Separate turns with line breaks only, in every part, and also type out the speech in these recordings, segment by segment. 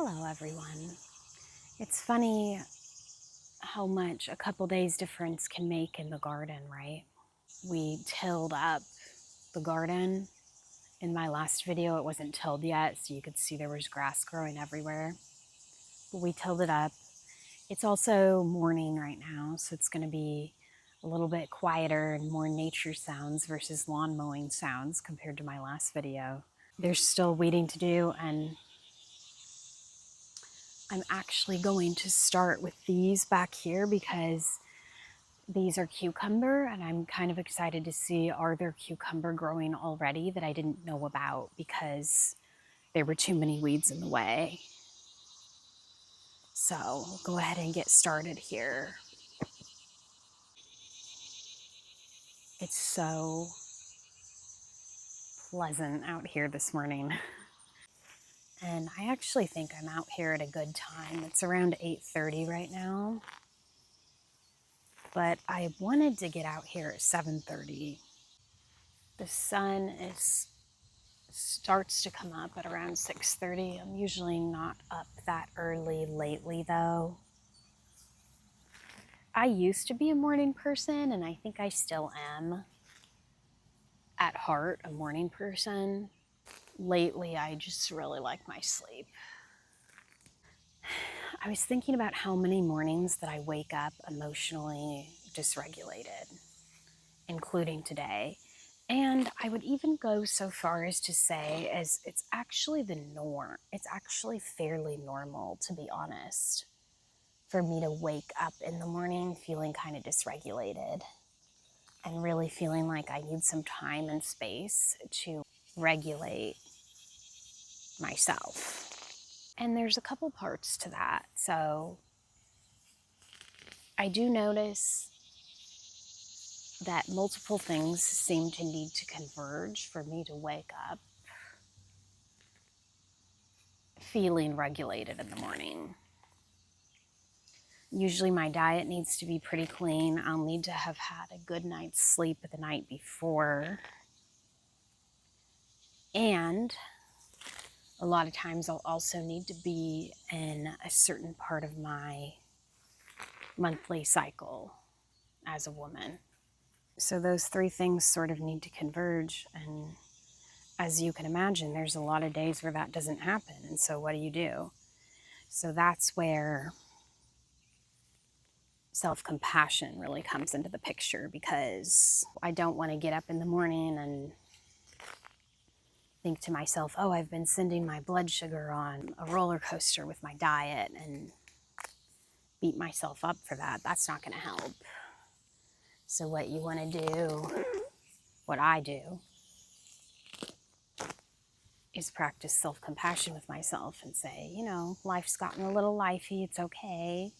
Hello everyone. It's funny how much a couple days difference can make in the garden, right? We tilled up the garden. In my last video it wasn't tilled yet, so you could see there was grass growing everywhere. But we tilled it up. It's also morning right now, so it's going to be a little bit quieter and more nature sounds versus lawn mowing sounds compared to my last video. There's still weeding to do, and I'm actually going to start with these back here because these are cucumber, and I'm kind of excited to see, are there cucumber growing already that I didn't know about because there were too many weeds in the way. So we'll go ahead and get started here. It's so pleasant out here this morning. And I actually think I'm out here at a good time. It's around 8:30 right now. But I wanted to get out here at 7:30. The sun starts to come up at around 6:30. I'm usually not up that early lately though. I used to be a morning person, and I think I still am at heart a morning person. Lately, I just really like my sleep. I was thinking about how many mornings that I wake up emotionally dysregulated, including today. And I would even go so far as to say as it's actually the norm. It's actually fairly normal, to be honest, for me to wake up in the morning feeling kind of dysregulated and really feeling like I need some time and space to regulate myself. And there's a couple parts to that. So I do notice that multiple things seem to need to converge for me to wake up feeling regulated in the morning. Usually my diet needs to be pretty clean. I'll need to have had a good night's sleep the night before. And a lot of times I'll also need to be in a certain part of my monthly cycle as a woman. So those three things sort of need to converge, and as you can imagine, there's a lot of days where that doesn't happen. And so what do? So that's where self-compassion really comes into the picture, because I don't want to get up in the morning and think to myself, oh, I've been sending my blood sugar on a roller coaster with my diet, and beat myself up for that. That's not going to help. So what you want to do, what I do, is practice self-compassion with myself and say, you know, life's gotten a little lifey, it's okay.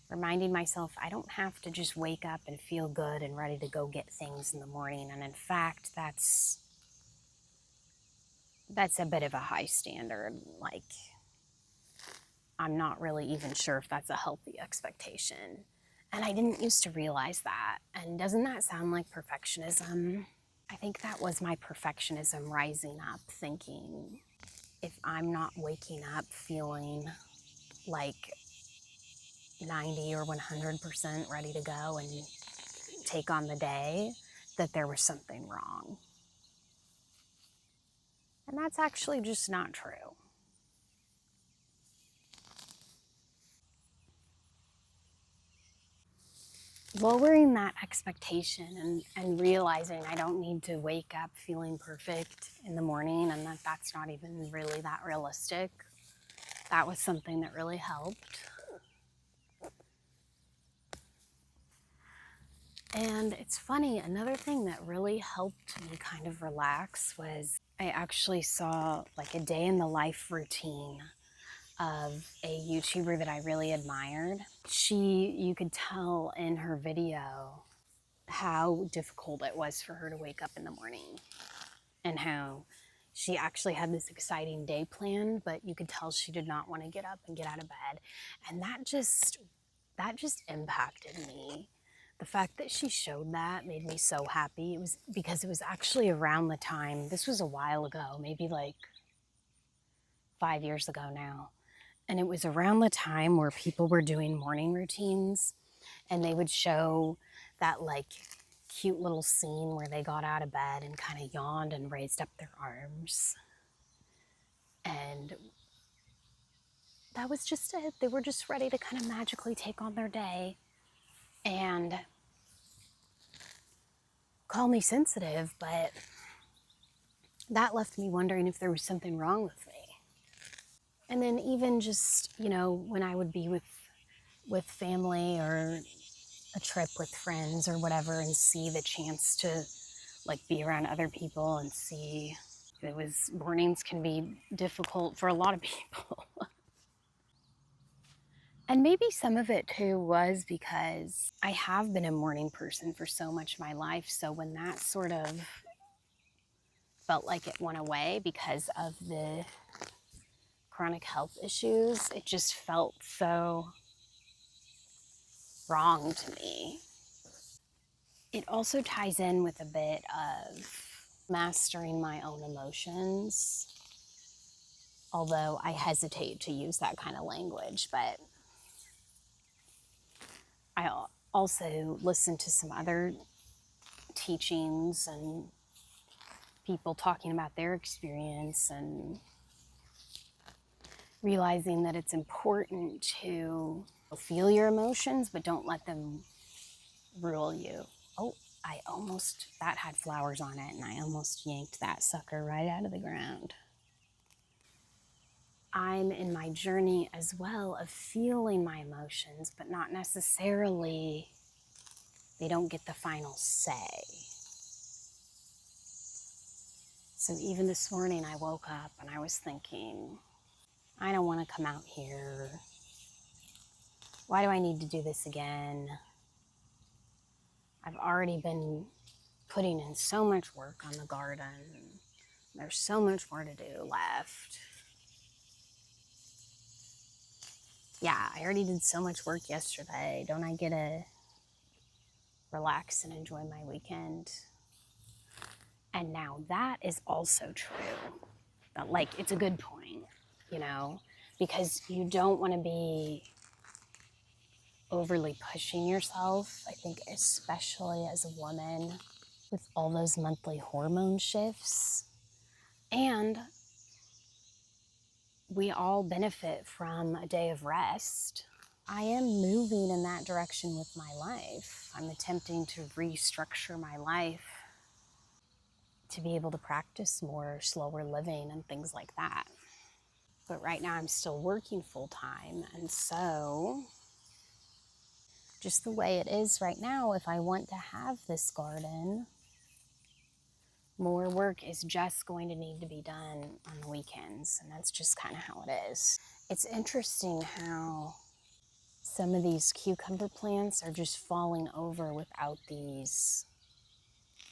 Reminding myself I don't have to just wake up and feel good and ready to go get things in the morning. And in fact, that's a bit of a high standard. Like, I'm not really even sure if that's a healthy expectation. And I didn't used to realize that. And doesn't that sound like perfectionism? I think that was my perfectionism rising up, thinking if I'm not waking up feeling like 90 or 100% ready to go and take on the day, that there was something wrong. And that's actually just not true. Lowering that expectation and realizing I don't need to wake up feeling perfect in the morning, and that's not even really that realistic, that was something that really helped. And it's funny, another thing that really helped me kind of relax was I actually saw like a day in the life routine of a YouTuber that I really admired. You could tell in her video how difficult it was for her to wake up in the morning, and how she actually had this exciting day planned, but you could tell she did not want to get up and get out of bed. And that just impacted me. The fact that she showed that made me so happy. It was because it was actually around the time, this was a while ago, maybe like 5 years ago now. And it was around the time where people were doing morning routines, and they would show that like cute little scene where they got out of bed and kind of yawned and raised up their arms. And that was just it. They were just ready to kind of magically take on their day. And call me sensitive, but that left me wondering if there was something wrong with me. And then even just, when I would be with family or a trip with friends or whatever, and see the chance to like be around other people and see mornings can be difficult for a lot of people. And maybe some of it too was because I have been a morning person for so much of my life. So when that sort of felt like it went away because of the chronic health issues, it just felt so wrong to me. It also ties in with a bit of mastering my own emotions, although I hesitate to use that kind of language. But I also listened to some other teachings and people talking about their experience, and realizing that it's important to feel your emotions, but don't let them rule you. Oh, that had flowers on it, and I almost yanked that sucker right out of the ground. I'm in my journey as well of feeling my emotions, but not necessarily, they don't get the final say. So even this morning I woke up and I was thinking, I don't want to come out here. Why do I need to do this again? I've already been putting in so much work on the garden. There's so much more to do left. Yeah, I already did so much work yesterday. Don't I get to relax and enjoy my weekend? And now that is also true. Like, it's a good point, because you don't want to be overly pushing yourself. I think especially as a woman with all those monthly hormone shifts. And we all benefit from a day of rest. I am moving in that direction with my life. I'm attempting to restructure my life to be able to practice more slower living and things like that. But right now I'm still working full time, and so just the way it is right now, if I want to have this garden, more work is just going to need to be done on the weekends, and that's just kind of how it is. It's interesting how some of these cucumber plants are just falling over without these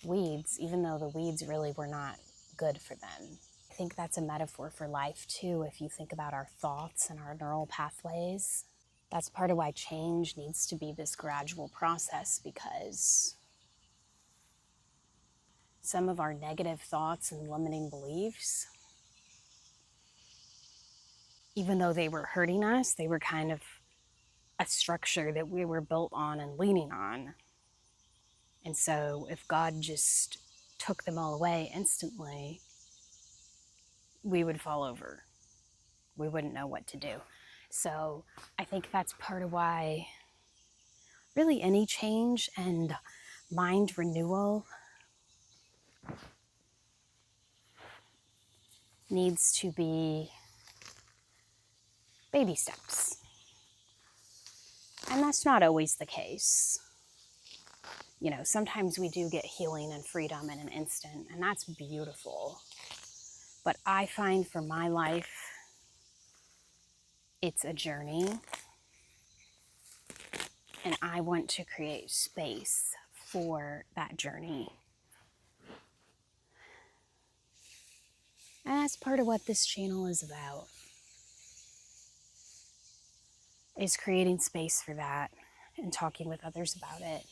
weeds, even though the weeds really were not good for them. I think that's a metaphor for life too, if you think about our thoughts and our neural pathways. That's part of why change needs to be this gradual process, because some of our negative thoughts and limiting beliefs, even though they were hurting us, they were kind of a structure that we were built on and leaning on. And so if God just took them all away instantly, we would fall over. We wouldn't know what to do. So I think that's part of why really any change and mind renewal needs to be baby steps. And that's not always the case. Sometimes we do get healing and freedom in an instant, and that's beautiful. But I find for my life, it's a journey, and I want to create space for that journey. And that's part of what this channel is about, is creating space for that and talking with others about it.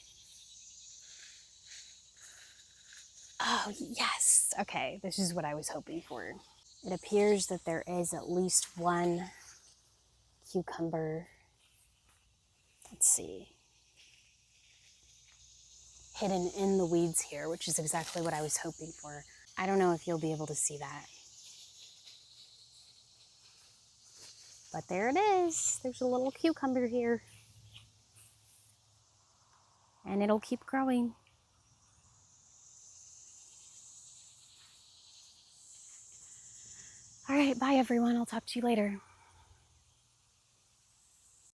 Oh, yes. Okay, this is what I was hoping for. It appears that there is at least one cucumber, let's see, hidden in the weeds here, which is exactly what I was hoping for. I don't know if you'll be able to see that. But there it is. There's a little cucumber here. And it'll keep growing. All right, bye everyone. I'll talk to you later.